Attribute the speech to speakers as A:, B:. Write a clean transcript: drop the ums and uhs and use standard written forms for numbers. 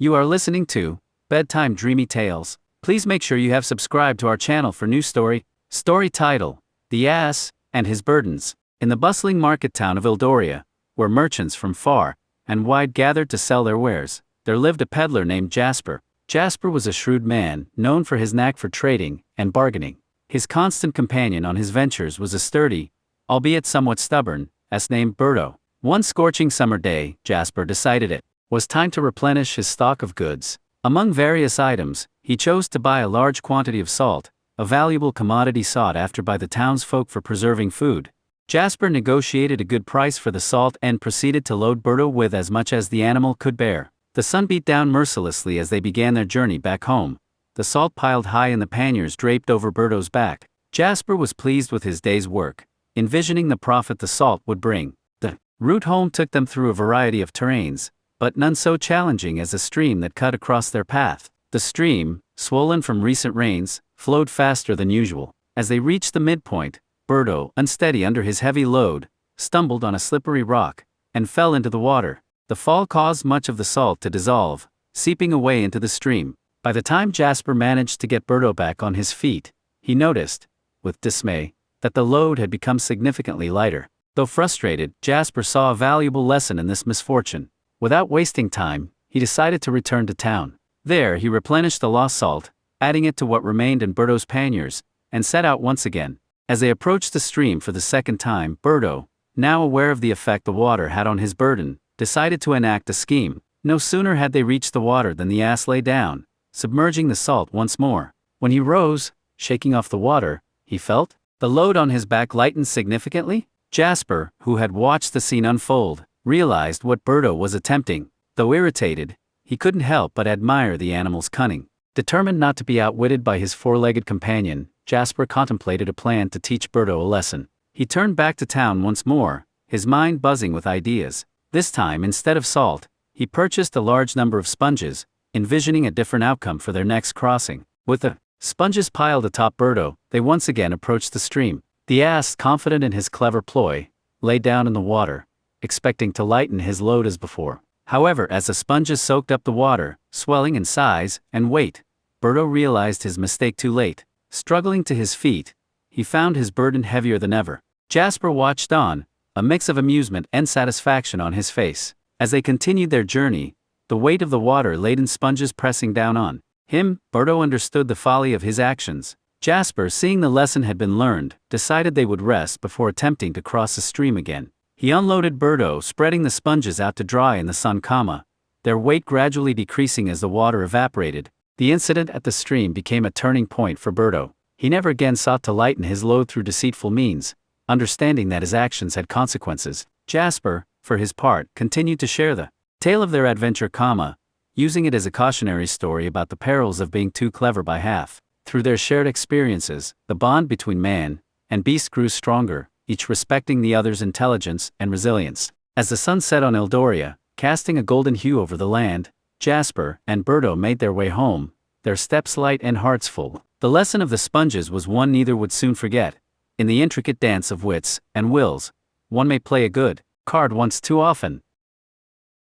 A: You are listening to Bedtime Dreamy Tales. Please make sure you have subscribed to our channel for new story. Story title: The Ass and His Burdens. In the bustling market town of Eldoria, where merchants from far and wide gathered to sell their wares, there lived a peddler named Jasper. Jasper was a shrewd man, known for his knack for trading and bargaining. His constant companion on his ventures was a sturdy, albeit somewhat stubborn, ass named Berto. One scorching summer day, Jasper decided it was time to replenish his stock of goods. Among various items, he chose to buy a large quantity of salt, a valuable commodity sought after by the townsfolk for preserving food. Jasper negotiated a good price for the salt and proceeded to load Berto with as much as the animal could bear. The sun beat down mercilessly as they began their journey back home, the salt piled high in the panniers draped over Berto's back. Jasper was pleased with his day's work, envisioning the profit the salt would bring. The route home took them through a variety of terrains, but none so challenging as a stream that cut across their path. The stream, swollen from recent rains, flowed faster than usual. As they reached the midpoint, Berto, unsteady under his heavy load, stumbled on a slippery rock and fell into the water. The fall caused much of the salt to dissolve, seeping away into the stream. By the time Jasper managed to get Berto back on his feet, he noticed, with dismay, that the load had become significantly lighter. Though frustrated, Jasper saw a valuable lesson in this misfortune. Without wasting time, he decided to return to town. There he replenished the lost salt, adding it to what remained in Berto's panniers, and set out once again. As they approached the stream for the second time, Berto, now aware of the effect the water had on his burden, decided to enact a scheme. No sooner had they reached the water than the ass lay down, submerging the salt once more. When he rose, shaking off the water, he felt the load on his back lighten significantly. Jasper, who had watched the scene unfold, realized what Berto was attempting. Though irritated, he couldn't help but admire the animal's cunning. Determined not to be outwitted by his four-legged companion, Jasper contemplated a plan to teach Berto a lesson. He turned back to town once more, his mind buzzing with ideas. This time, instead of salt, he purchased a large number of sponges, envisioning a different outcome for their next crossing. With the sponges piled atop Berto, they once again approached the stream. The ass, confident in his clever ploy, lay down in the water, expecting to lighten his load as before. However, as the sponges soaked up the water, swelling in size and weight, Berto realized his mistake too late. Struggling to his feet, he found his burden heavier than ever. Jasper watched on, a mix of amusement and satisfaction on his face. As they continued their journey, the weight of the water-laden sponges pressing down on him, Berto understood the folly of his actions. Jasper, seeing the lesson had been learned, decided they would rest before attempting to cross the stream again. He unloaded Berto, spreading the sponges out to dry in the sun, their weight gradually decreasing as the water evaporated. The incident at the stream became a turning point for Berto. He never again sought to lighten his load through deceitful means, understanding that his actions had consequences. Jasper, for his part, continued to share the tale of their adventure, using it as a cautionary story about the perils of being too clever by half. Through their shared experiences, the bond between man and beast grew stronger, each respecting the other's intelligence and resilience. As the sun set on Eldoria, casting a golden hue over the land, Jasper and Berto made their way home, their steps light and hearts full. The lesson of the sponges was one neither would soon forget. In the intricate dance of wits and wills, one may play a good card once too often,